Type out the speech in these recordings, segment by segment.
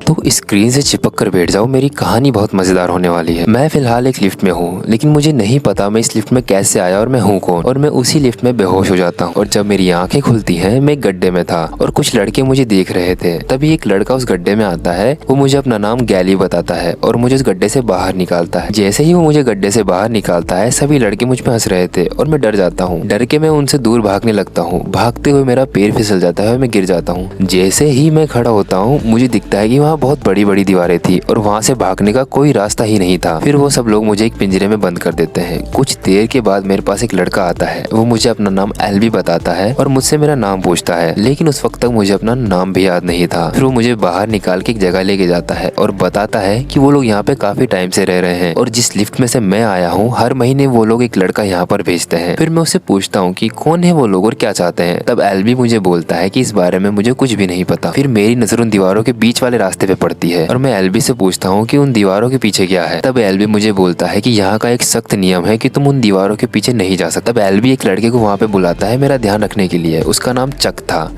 तो स्क्रीन से चिपक कर बैठ जाओ, मेरी कहानी बहुत मजेदार होने वाली है। मैं फिलहाल एक लिफ्ट में हूँ, लेकिन मुझे नहीं पता मैं इस लिफ्ट में कैसे आया और मैं हूँ कौन। और मैं उसी लिफ्ट में बेहोश हो जाता हूँ और जब मेरी आंखें खुलती हैं मैं एक गड्ढे में था और कुछ लड़के मुझे देख रहे थे। तभी एक लड़का उस गड्ढे में आता है, वो मुझे अपना नाम गैली बताता है और मुझे उस गड्ढे से बाहर निकालता है। जैसे ही वो मुझे गड्ढे से बाहर निकालता है सभी लड़के मुझ पे हंस रहे थे और मैं डर जाता हूँ। डर के मैं उनसे दूर भागने लगता हूँ। भागते हुए मेरा पैर फिसल जाता है और मैं गिर जाता हूँ। जैसे ही मैं खड़ा होता हूँ मुझे दिखता है कि वहाँ बहुत बड़ी बड़ी दीवारें थी और वहाँ से भागने का कोई रास्ता ही नहीं था। फिर वो सब लोग मुझे एक पिंजरे में बंद कर देते हैं। कुछ देर के बाद मेरे पास एक लड़का आता है, वो मुझे अपना नाम एल्बी बताता है और मुझसे मेरा नाम पूछता है, लेकिन उस वक्त तक मुझे अपना नाम भी याद नहीं था। फिर वो मुझे बाहर निकाल के एक जगह लेके जाता है और बताता है कि वो लोग यहाँ पे काफी टाइम से रह रहे हैं और जिस लिफ्ट में से मैं आया हूँ हर महीने वो लोग एक लड़का यहाँ पर भेजते हैं। फिर मैं उससे पूछता हूँ कि कौन है वो लोग और क्या चाहते हैं। तब एल्बी मुझे बोलता है कि इस बारे में मुझे कुछ भी नहीं पता। फिर मेरी नजर उन दीवारों के बीच वाले रास्ते पे पड़ती है और मैं एल्बी से पूछता हूँ कि उन दीवारों के पीछे क्या है। तब एल्बी मुझे बोलता है कि यहाँ का एक सख्त नियम है कि तुम उन दीवारों के पीछे नहीं जा सकते। तब एल्बी एक लड़के को वहाँ पे बुलाता है मेरा ध्यान रखने के लिए। उसका नाम चक था,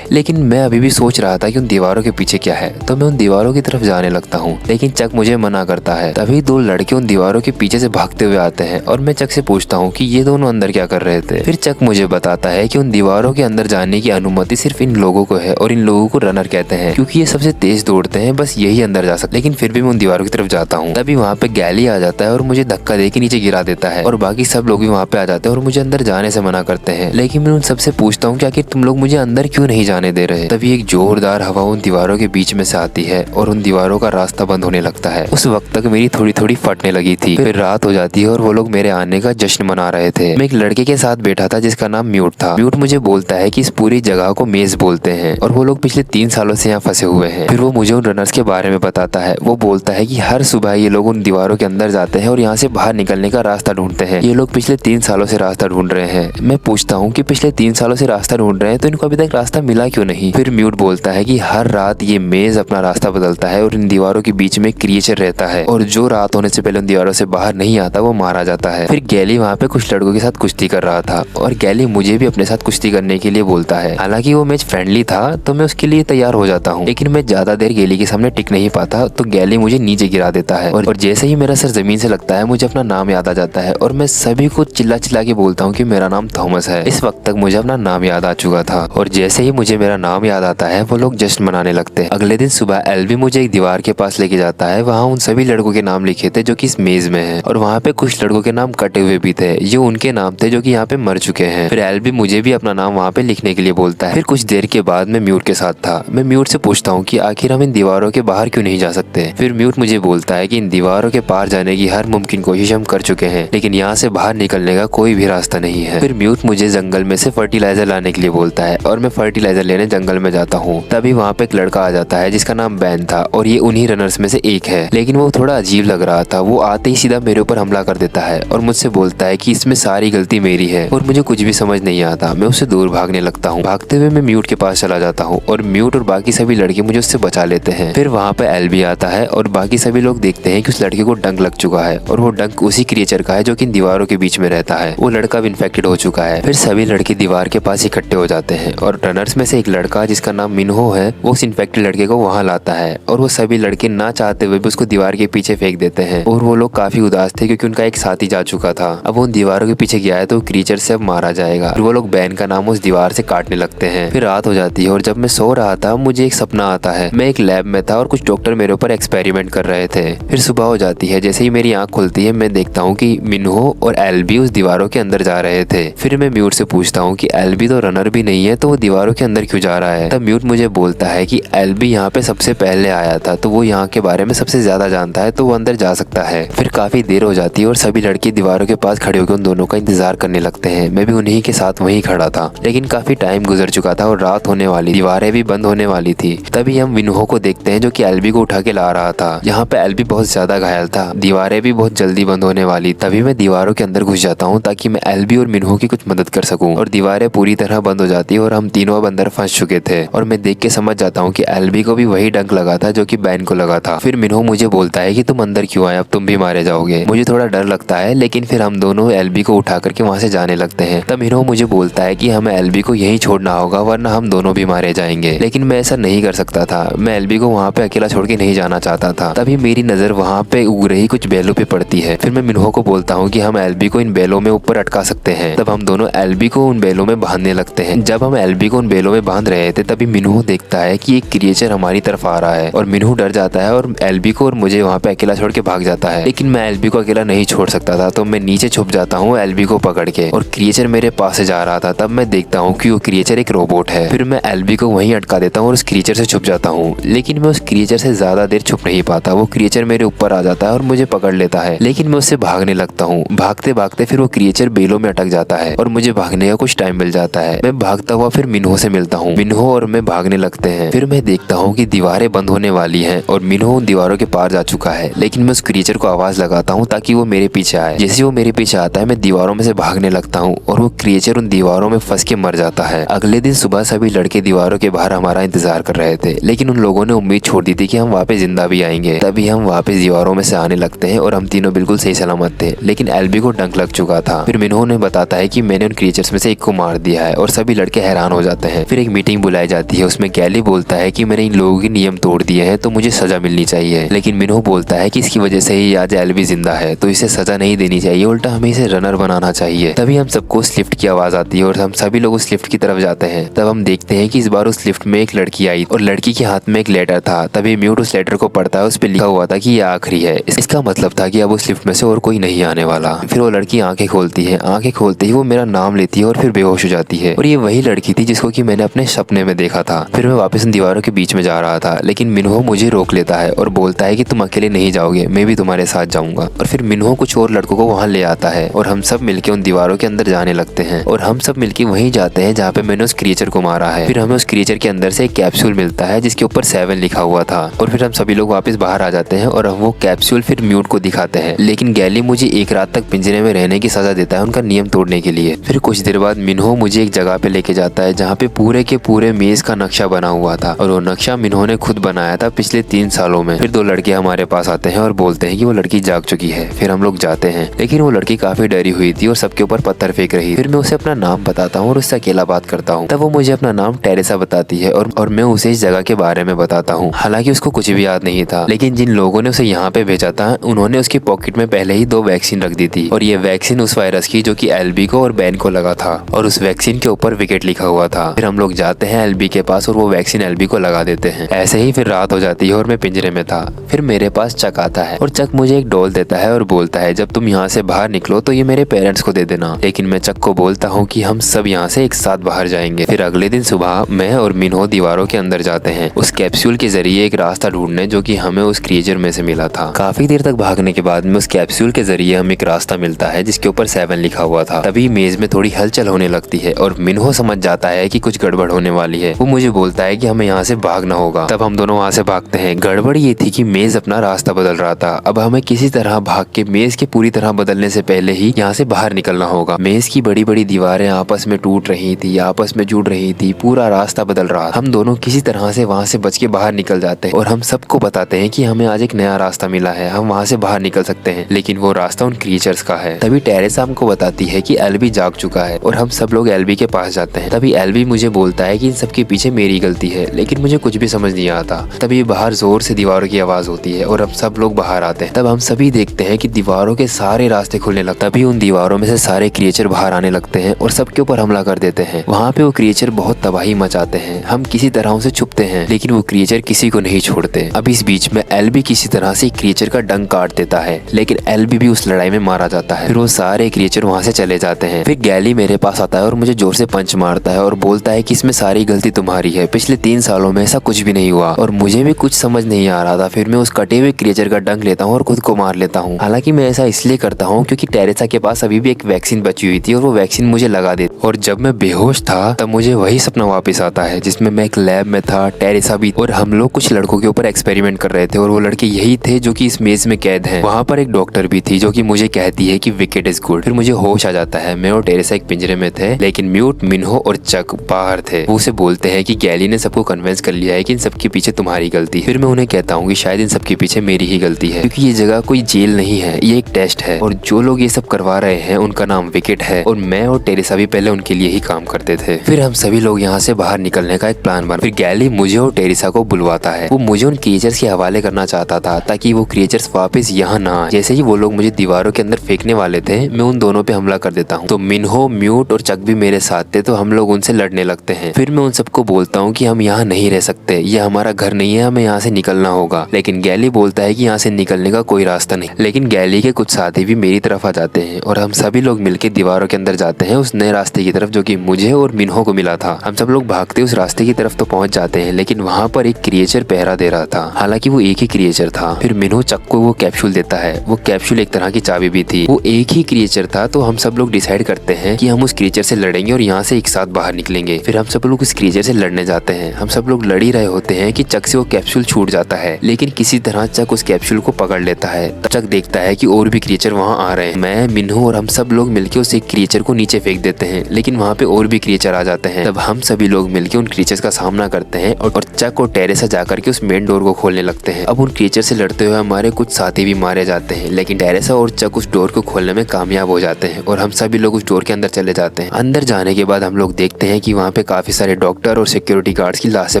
लेकिन मैं अभी भी सोच रहा था कि उन दीवारों के पीछे क्या है। तो मैं उन दीवारों की तरफ जाने लगता हूँ, लेकिन चक मुझे मना करता है। तभी दो लड़के उन दीवारों के पीछे से भागते हुए आते हैं और मैं चक से पूछता हूँ कि ये दोनों अंदर क्या कर रहे थे। फिर चक मुझे बताता है कि उन दीवारों के अंदर जाने की अनुमति सिर्फ इन लोगों को है और इन लोगों को रनर कहते हैं क्योंकि ये सबसे तेज दौड़ते हैं, बस यही अंदर जा सकते। लेकिन फिर भी मैं उन दीवारों की तरफ जाता हूँ। तभी वहाँ पे गैली आ जाता है और मुझे धक्का देके नीचे गिरा देता है और बाकी सब लोग भी वहाँ पे आ जाते हैं और मुझे अंदर जाने से मना करते हैं। लेकिन मैं उन सबसे पूछता हूँ कि आखिर तुम लोग मुझे अंदर क्यों नहीं जाने दे रहे। तभी एक जोरदार हवा उन दीवारों के बीच में से आती है और उन दीवारों का रास्ता बंद होने लगता है। उस वक्त तक मेरी थोड़ी थोड़ी फटने लगी थी। फिर रात हो जाती है और वो लोग मेरे आने का जश्न मना रहे थे। मैं एक लड़के के साथ बैठा था जिसका नाम म्यूट था। म्यूट मुझे बोलता है कि इस पूरी जगह को मेज बोलते हैं और वो लोग पिछले 3 सालों से यहाँ फंसे हुए हैं। फिर वो मुझे उन रनर्स के बारे में बताता है। वो बोलता है कि हर सुबह ये लोग उन दीवारों के अंदर जाते हैं और यहाँ से बाहर निकलने का रास्ता ढूंढते हैं। ये लोग पिछले 3 सालों से रास्ता ढूंढ रहे हैं। मैं पूछता हूँ कि पिछले 3 सालों से रास्ता ढूंढ रहे हैं तो इनको अभी तक रास्ता मिला क्यों नहीं। फिर म्यूट बोलता है कि हर रात ये मेज अपना रास्ता बदलता है और इन दीवारों के बीच में क्रिएचर रहता है और जो रात होने से पहले उन दीवारों से बाहर नहीं आता वो मारा जाता है। फिर गैली वहाँ पे कुछ लड़कों के साथ कुश्ती कर रहा था और गैली मुझे भी अपने साथ कुश्ती करने के लिए बोलता है। हालांकि वो मैच फ्रेंडली था तो मैं उसके लिए तैयार हो जाता हूँ, लेकिन मैं ज्यादा देर गैली के सामने टिक नहीं पाता तो गैली मुझे नीचे गिरा देता है और जैसे ही मेरा सर जमीन से लगता है मुझे अपना नाम याद आ जाता है और मैं सभी को चिल्ला चिल्ला के बोलता हूँ कि मेरा नाम थॉमस है। इस वक्त तक मुझे अपना नाम याद आ चुका था और जैसे ही मुझे मेरा नाम याद आता है वो लोग जश्न मनाने लगते हैं। अगले दिन सुबह एल्बी मुझे एक दीवार के पास लेके जाता है। वहाँ उन सभी लड़कों के नाम लिखे थे जो कि इस मेज में है और वहाँ पे कुछ लड़कों के नाम कटे हुए भी थे। ये उनके नाम थे जो कि यहाँ पे मर चुके हैं। फिर एल्बी मुझे भी अपना नाम वहाँ पे लिखने के लिए बोलता है। फिर कुछ देर के बाद मैं म्यूट के साथ था। मैं म्यूट से पूछता हूँ कि आखिर हम इन दीवारों के बाहर क्यों नहीं जा सकते। फिर म्यूट मुझे बोलता है कि इन दीवारों के पार जाने की हर मुमकिन कोशिश हम कर चुके हैं, लेकिन यहाँ से बाहर निकलने का कोई भी रास्ता नहीं है। फिर म्यूट मुझे जंगल में से फर्टिलाइजर लाने के लिए बोलता है और मैं फर्टिलाइजर लेने जंगल में जाता हूँ। तभी वहाँ पे एक लड़का आ जाता है जिसका नाम बैन था और ये उन्हीं रनर्स में से एक है, लेकिन वो थोड़ा अजीब लग रहा था। वो आते ही सीधा मेरे ऊपर हमला कर देता है और मुझसे बोलता है कि इसमें सारी गलती मेरी है और मुझे कुछ भी समझ नहीं आता। मैं उससे दूर भागने लगता हूँ। भागते हुए मैं म्यूट के पास चला जाता हूँ और म्यूट और बाकी सभी लड़के मुझे उससे बचा लेते हैं। फिर वहाँ पे एल्बी आता है और बाकी सभी लोग देखते हैं कि उस लड़के को डंक लग चुका है और वो डंक उसी क्रिएचर का है जो कि इन दीवारों के बीच में रहता है। वो लड़का भी इन्फेक्टेड हो चुका है। फिर सभी लड़के दीवार के पास इकट्ठे हो जाते हैं और रनर्स में से एक लड़का जिसका नाम मिनहो है वो उस इन्फेक्टेड लड़के को वहाँ लाता है और वो सभी लड़के ना चाहते हुए भी उसको दीवार के पीछे फेंक देते हैं और वो लोग काफी उदास थे क्योंकि उनका एक साथी जा चुका था। अब वो उन दीवारों के पीछे गया है तो क्रिएचर से अब मारा जाएगा। फिर वो लोग बैन का नाम उस दीवार से काटने लगते हैं। फिर रात हो जाती है और जब मैं सो रहा था मुझे एक सपना आता है। मैं एक लैब में था और कुछ डॉक्टर मेरे ऊपर एक्सपेरिमेंट कर रहे थे। फिर सुबह हो जाती है। जैसे ही मेरी आंख खुलती है मैं देखता हूँ कि मिनहो और एल्बी उस दीवारों के अंदर जा रहे थे। फिर मैं म्यूट से पूछता हूँ कि एल्बी तो रनर भी नहीं है तो वो दीवारों के अंदर क्यों जा रहा है। तब म्यूट मुझे बोलता है कि एल्बी यहाँ पे सबसे पहले आया था तो वो यहाँ के बारे में सबसे ज्यादा जानता है तो वो अंदर जा सकता है। फिर काफी देर हो जाती है और सभी लड़के दीवारों के पास खड़े होकर उन दोनों का इंतजार करने लगते हैं। मैं भी उन्हीं के साथ वहीं खड़ा था, लेकिन काफी टाइम गुजर चुका था और रात होने वाली, दीवारें भी बंद होने वाली थी। तभी हम मिनहो को देखते हैं जो कि एल्बी को उठा के ला रहा था। यहाँ पे एल्बी बहुत ज्यादा घायल था। दीवारें भी बहुत जल्दी बंद होने वाली। तभी मैं दीवारों के अंदर घुस जाता हूँ ताकि मैं एल्बी और मिनहो की कुछ मदद कर सकूं और दीवारें पूरी तरह बंद हो जाती है और हम तीनों अब अंदर फंस चुके थे। और मैं देख के समझ जाता हूँ कि एल्बी को भी वही डंक लगा था जो कि बैन को लगा था। फिर मिनहो मुझे बोलता है कि तुम अंदर क्यों आए, अब तुम भी मारे जाओगे। मुझे थोड़ा डर लगता है, लेकिन फिर हम दोनों एल्बी को उठा करके वहाँ से जाने लगते हैं। तब मिनहो मुझे बोलता है कि हमें एल्बी को यहीं छोड़ना होगा वरना हम दोनों भी मारे जाएंगे, लेकिन मैं ऐसा नहीं कर सकता था। मैं एल्बी को को वहाँ पे अकेला छोड़ के नहीं जाना चाहता था। तभी मेरी नजर वहाँ पे उग रही कुछ बैलों पे पड़ती है। फिर मैं मिन्हो को बोलता हूँ कि हम एल्बी को इन बैलों में ऊपर अटका सकते हैं। तब हम दोनों एल्बी को उन बैलों में बांधने लगते हैं। जब हम एल्बी को उन बैलों में बांध रहे थे तभी मिन्हो देखता है कि एक क्रिएचर हमारी तरफ आ रहा है और मिन्हो डर जाता है और एल्बी को और मुझे वहाँ पे अकेला छोड़ के भाग जाता है। लेकिन मैं एल्बी को अकेला नहीं छोड़ सकता था, तो मैं नीचे छुप जाता हूँ एल्बी को पकड़ के, और क्रिएचर मेरे पास से जा रहा था। तब मैं देखता हूँ कि वो क्रिएचर एक रोबोट है। फिर मैं एल्बी को वहीं अटका देता हूँ और उस क्रिएचर से छुप जाता हूँ। लेकिन मैं उस क्रिएचर से ज्यादा देर छुप नहीं पाता। वो क्रिएचर मेरे ऊपर आ जाता है और मुझे पकड़ लेता है। लेकिन मैं उससे भागने लगता हूँ। भागते भागते फिर वो क्रिएचर बेलों में अटक जाता है और मुझे भागने का कुछ टाइम मिल जाता है। मैं भागता हुआ फिर मिन्हो से मिलता हूँ। मिन्हो और मैं भागने लगते हैं। फिर मैं देखता हूँ कि दीवारें बंद होने वाली हैं और मिन्हो उन दीवारों के पार जा चुका है। लेकिन मैं उस क्रिएचर को आवाज लगाता हूँ ताकि वो मेरे पीछे आए। जैसे वो मेरे पीछे आता है मैं दीवारों में से भागने लगता हूँ और वो क्रिएचर उन दीवारों में फंस के मर जाता है। अगले दिन सुबह सभी लड़के दीवारों के बाहर हमारा इंतजार कर रहे थे, लेकिन उन लोगों ने उम्मीद छोड़ दी थी कि हम वापस जिंदा भी आएंगे। तभी हम वापस दीवारों में से आने लगते हैं और हम तीनों बिल्कुल सही सलामत थे। लेकिन एल्बी को डंक लग चुका था। फिर मिन्हो ने बताता है कि मैंने उन क्रिएचर्स में से एक को मार दिया है और सभी लड़के हैरान हो जाते हैं। फिर एक मीटिंग बुलाई जाती है। उसमें गैली बोलता है कि मैंने इन लोगों के नियम तोड़ दिए हैं तो मुझे सजा मिलनी चाहिए। लेकिन मिन्हो बोलता है कि इसकी वजह से ही आज एल्बी जिंदा है तो इसे सजा नहीं देनी चाहिए, उल्टा हमें इसे रनर बनाना चाहिए। तभी हम सबको उस लिफ्ट की आवाज आती है और हम सभी लोग उस लिफ्ट की तरफ जाते हैं। तब हम देखते हैं कि इस बार उस लिफ्ट में एक लड़की आई और लड़की के हाथ में एक लेटर था। तभी म्यूट उस लेटर को पढ़ता है। उस पर लिखा हुआ था कि ये आखिरी है। इसका मतलब था कि अब उस लिफ्ट में से और कोई नहीं आने वाला। फिर वो लड़की आंखें खोलती है। आंखें खोलते ही वो मेरा नाम लेती है और फिर बेहोश हो जाती है। और ये वही लड़की थी जिसको कि मैंने अपने सपने में देखा था। फिर मैं वापस उन दीवारों के बीच में जा रहा था, लेकिन मिन्हो मुझे रोक लेता है और बोलता है कि तुम अकेले नहीं जाओगे, मैं भी तुम्हारे साथ जाऊंगा। और फिर मिन्हो कुछ और लड़कों को वहाँ ले आता है और हम सब मिलके उन दीवारों के अंदर जाने लगते हैं। और हम सब मिलके वहीं जाते हैं जहाँ पे मैंने उस क्रिएचर को मारा है। फिर हमें उस क्रिएचर के अंदर से एक कैप्सूल मिलता है जिसके ऊपर 7 लिखा हुआ था। और फिर हम सभी लोग वापस बाहर आ जाते हैं और वो कैप्सूल फिर म्यूट को दिखाते हैं। लेकिन गैली मुझे एक रात तक पिंजरे में रहने की सजा देता है उनका नियम तोड़ने के लिए। फिर कुछ देर बाद मिन्हो मुझे एक जगह पे लेके जाता है जहाँ पे पूरे के पूरे मेज का नक्शा बना हुआ था और वो नक्शा मिन्हो ने खुद बनाया था पिछले 3 सालों में। फिर 2 लड़के हमारे पास आते हैं और बोलते हैं कि वो लड़की जाग चुकी है। फिर हम लोग जाते हैं, लेकिन वो लड़की काफी डरी हुई थी और सबके ऊपर पत्थर फेंक रही। फिर मैं उसे अपना नाम बताता हूँ और उससे अकेला बात करता हूँ। तब वो मुझे अपना नाम टेरेसा बताती है और मैं उसे इस जगह के बारे में बताता हूँ। हालांकि उसको कुछ भी याद नहीं था, लेकिन जिन लोगों ने उसे यहाँ पे भेजा था उन्होंने उसकी पॉकेट में पहले ही 2 वैक्सीन रख दी थी। और ये वैक्सीन उस वायरस की जो कि एल्बी को और बैन को लगा था और उस वैक्सीन के ऊपर विकेट लिखा हुआ था। फिर हम लोग जाते हैं एल्बी के पास और वो वैक्सीन एल्बी को लगा देते हैं। ऐसे ही फिर रात हो जाती है और मैं पिंजरे में था। फिर मेरे पास चक आता है और चक मुझे एक डॉल देता है और बोलता है जब तुम यहाँ से बाहर निकलो तो ये मेरे पेरेंट्स को दे देना। लेकिन मैं चक को बोलता हूँ कि हम सब यहाँ से एक साथ बाहर जाएंगे। फिर अगले दिन सुबह मैं और मिन्हो दीवारों के अंदर जाते हैं उस कैप्सूल के जरिए एक रास्ता ढूंढने जो कि हमें उस क्रिएचर में से मिला था। काफी देर तक भागने के बाद में उस कैप्सूल के जरिए हमें एक रास्ता मिलता है जिसके ऊपर 7 लिखा हुआ था। तभी मेज में थोड़ी हलचल होने लगती है और मिन्हो समझ जाता है कि कुछ गड़बड़ होने वाली है। वो मुझे बोलता है कि हमें यहाँ से भागना होगा। तब हम दोनों वहाँ से भागते हैं। गड़बड़ ये थी कि मेज अपना रास्ता बदल रहा था। अब हमें किसी तरह भाग के मेज के पूरी तरह बदलने से पहले ही यहाँ से बाहर निकलना होगा। मेज की बड़ी बड़ी दीवारें आपस में टूट रही थी, आपस में जुड़ रही थी, पूरा रास्ता बदल रहा। हम दोनों किसी तरह से वहाँ से बच के बाहर निकल जाते हैं और हम सबको बताते हैं कि हमें आज एक नया रास्ता मिला है, हम वहाँ से बाहर निकल सकते हैं। लेकिन वो रास्ता उन क्रिएचर्स का है। तभी टेरेसा हमको बताती है कि एल्बी जाग चुका है और हम सब लोग एल्बी के पास जाते हैं। तभी एल्बी मुझे बोलता है कि इन सबके पीछे मेरी गलती है, लेकिन मुझे कुछ भी समझ नहीं आता। तभी बाहर जोर से दीवारों की आवाज होती है और हम सब लोग बाहर आते हैं। तब हम सभी देखते हैं कि दीवारों के सारे रास्ते खुलने लगते हैं। तभी उन दीवारों में से सारे क्रिएचर बाहर आने लगते हैं और सबके ऊपर हमला कर देते हैं। वहाँ पे वो क्रिएचर बहुत तबाही मचाते हैं। हम किसी तरह उसे छुपते हैं, लेकिन वो क्रिएचर किसी को नहीं छोड़ते। अब इस बीच में एल्बी किसी तरह से क्रिएचर का डंक काट देता है, लेकिन एल्बी भी उस लड़ाई में मारा जाता है। फिर वो सारे क्रिएचर वहाँ से चले जाते हैं। फिर गैली मेरे पास आता है और मुझे जोर से पंच मारता है और बोलता है कि इसमें सारी गलती तुम्हारी है, पिछले 3 सालों में ऐसा कुछ भी नहीं हुआ। और मुझे भी कुछ समझ नहीं आ रहा था। फिर मैं उस कटे हुए क्रिएचर का डंक लेता हूँ और खुद को मार लेता हूँ। हालांकि मैं ऐसा इसलिए करता हूँ क्योंकि टेरेसा के पास अभी भी एक वैक्सीन बची हुई थी और वो वैक्सीन मुझे लगा देती। और जब मैं बेहोश था तब मुझे वही सपना वापस आता है जिसमें मैं एक लैब में था, टेरेसा भी, और हम लोग कुछ लड़कों के ऊपर एक्सपेरिमेंट कर रहे थे और वो लड़के यही थे जो कि इस मेज में कैद हैं। वहाँ पर एक डॉक्टर भी थी जो कि मुझे कहती है कि विकेट इज गुड। फिर मुझे होश आ जाता है। मैं और टेरेसा एक पिंजरे में थे, लेकिन म्यूट, मिन्हो और चक बाहर थे। वो उसे बोलते हैं कि गैली ने सबको कन्विंस कर लिया है कि इन सबके पीछे तुम्हारी गलती। फिर मैं उन्हें कहता हूँ कि शायद इन सबके पीछे मेरी ही गलती है, क्योंकि ये जगह कोई जेल नहीं है, ये एक टेस्ट है और जो लोग ये सब करवा रहे हैं उनका नाम विकेट है और मैं और टेरेसा भी पहले उनके लिए ही काम करते थे। फिर हम सभी लोग यहाँ से बाहर निकलने का एक प्लान बना। फिर गैली मुझे और टेरेसा को खुलवाता है। वो मुझे उन क्रिएचर्स के हवाले करना चाहता था ताकि वो क्रिएचर्स वापस यहाँ ना आए। जैसे ही वो लोग मुझे दीवारों के अंदर फेंकने वाले थे, मैं उन दोनों पे हमला कर देता हूँ। तो मिन्हो, म्यूट और चक भी मेरे साथ थे, तो हम लोग उनसे लड़ने लगते हैं। फिर मैं उन सबको बोलता हूँ कि हम यहाँ नहीं रह सकते, ये हमारा घर नहीं है, हमें यहाँ से निकलना होगा। लेकिन गैली बोलता है कि यहाँ से निकलने का कोई रास्ता नहीं। लेकिन गैली के कुछ साथी भी मेरी तरफ आ जाते हैं और हम सभी लोग मिलकर दीवारों के अंदर जाते हैं उस नए रास्ते की तरफ जो कि मुझे और मिन्हो को मिला था। हम सब लोग भागते उस रास्ते की तरफ तो पहुंच जाते हैं, लेकिन वहाँ पर एक क्रिएचर पहरा दे रहा था। हालांकि वो एक ही क्रिएचर था। फिर मिन्हो चक को वो कैप्सूल देता है। वो कैप्सूल एक तरह की चाबी भी थी। वो एक ही क्रिएचर था, तो हम सब लोग डिसाइड करते हैं कि हम उस क्रिएचर से लड़ेंगे और यहाँ से एक साथ बाहर निकलेंगे। फिर हम सब लोग उस क्रिएचर से लड़ने जाते हैं। हम सब लोग लड़ ही रहे होते हैं कि चक से वो कैप्सूल छूट जाता है, लेकिन किसी तरह चक उस कैप्सूल को पकड़ लेता है। तब चक देखता है कि और भी क्रिएचर वहाँ आ रहे हैं। मैं, मिन्हो और हम सब लोग मिलकर उस एक क्रिएचर को नीचे फेंक देते हैं, लेकिन वहाँ पे और भी क्रिएचर आ जाते हैं। तब हम सभी लोग मिलकर उन क्रिएचर्स का सामना करते हैं और चक और टेरेसा जाकर के उस मेन डोर को खोलने लगते हैं। अब उन क्रिएचर से लड़ते हुए हमारे कुछ साथी भी मारे जाते हैं, लेकिन टेरेसा और चक उस डोर को खोलने में कामयाब हो जाते हैं और हम सभी लोग उस डोर के अंदर चले जाते हैं। अंदर जाने के बाद हम लोग देखते हैं कि वहाँ पे काफी सारे डॉक्टर और सिक्योरिटी गार्ड्स की लाशें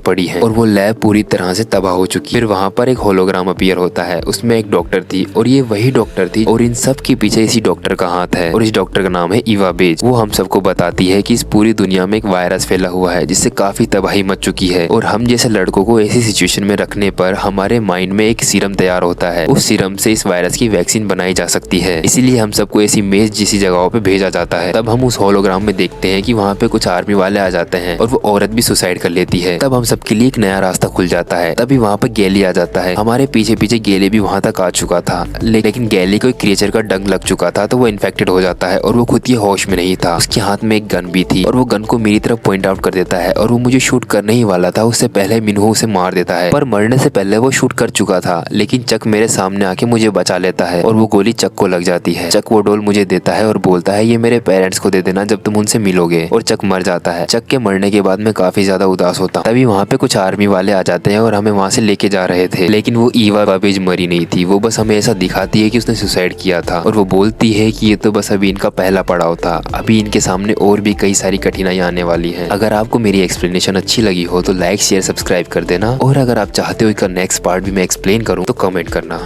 पड़ी हैं और वो लैब पूरी तरह से तबाह हो चुकी है। फिर वहाँ पर एक होलोग्राम अपीयर होता है, उसमें एक डॉक्टर थी और ये वही डॉक्टर थी और इन सब के पीछे इसी डॉक्टर का हाथ है और इस डॉक्टर का नाम है ईवा बेज। वो हम सबको बताती है कि इस पूरी दुनिया में एक वायरस फैला हुआ है जिससे काफी तबाही मच चुकी है और हम जैसे लड़कों को ऐसी सिचुएशन में रखने पर हमारे माइंड में एक सीरम तैयार होता है। उस सीरम से इस वायरस की वैक्सीन बनाई जा सकती है, इसीलिए हम सबको ऐसी मेज जैसी जगहों पे भेजा जाता है। तब हम उस होलोग्राम में देखते हैं कि वहाँ पे कुछ आर्मी वाले आ जाते हैं और वो औरत भी सुसाइड कर लेती है। तब हम सबके लिए एक नया रास्ता खुल जाता है। तभी वहाँ पे गैली आ जाता है। हमारे पीछे पीछे गैली भी वहाँ तक आ चुका था, लेकिन गैली को एक क्रिएचर का डंक लग चुका था, तो वो इन्फेक्टेड हो जाता है और वो खुद ही होश में नहीं था। उसके हाथ में एक गन भी थी और वो गन को मेरी तरफ पॉइंट आउट कर देता है और वो मुझे शूट करने ही वाला था। उससे पहले मिन्हो उसे मार देता है, पर मरने से पहले वो शूट कर चुका था। लेकिन चक मेरे सामने आके मुझे बचा लेता है और वो गोली चक को लग जाती है। चक वो डोल मुझे देता है और बोलता है ये मेरे पेरेंट्स को दे देना जब तुम उनसे मिलोगे, और चक मर जाता है। चक के मरने के बाद मैं काफी ज्यादा उदास होता हूँ। तभी वहाँ पे कुछ आर्मी वाले आ जाते हैं और हमें वहाँ से लेके जा रहे थे, लेकिन वो ईवा बेज मरी नहीं थी। वो बस हमें ऐसा दिखाती है कि उसने सुसाइड किया था और वो बोलती है कि ये तो बस अभी इनका पहला पड़ाव था, अभी इनके सामने और भी कई सारी कठिनाइयां आने वाली हैं। अगर आपको मेरी एक्सप्लेनेशन अच्छी लगी हो तो लाइक शेयर सब्सक्राइब कर देना, और अगर आप चाहते हो इसका नेक्स्ट पार्ट भी मैं एक्सप्लेन करूँ तो कमेंट करना।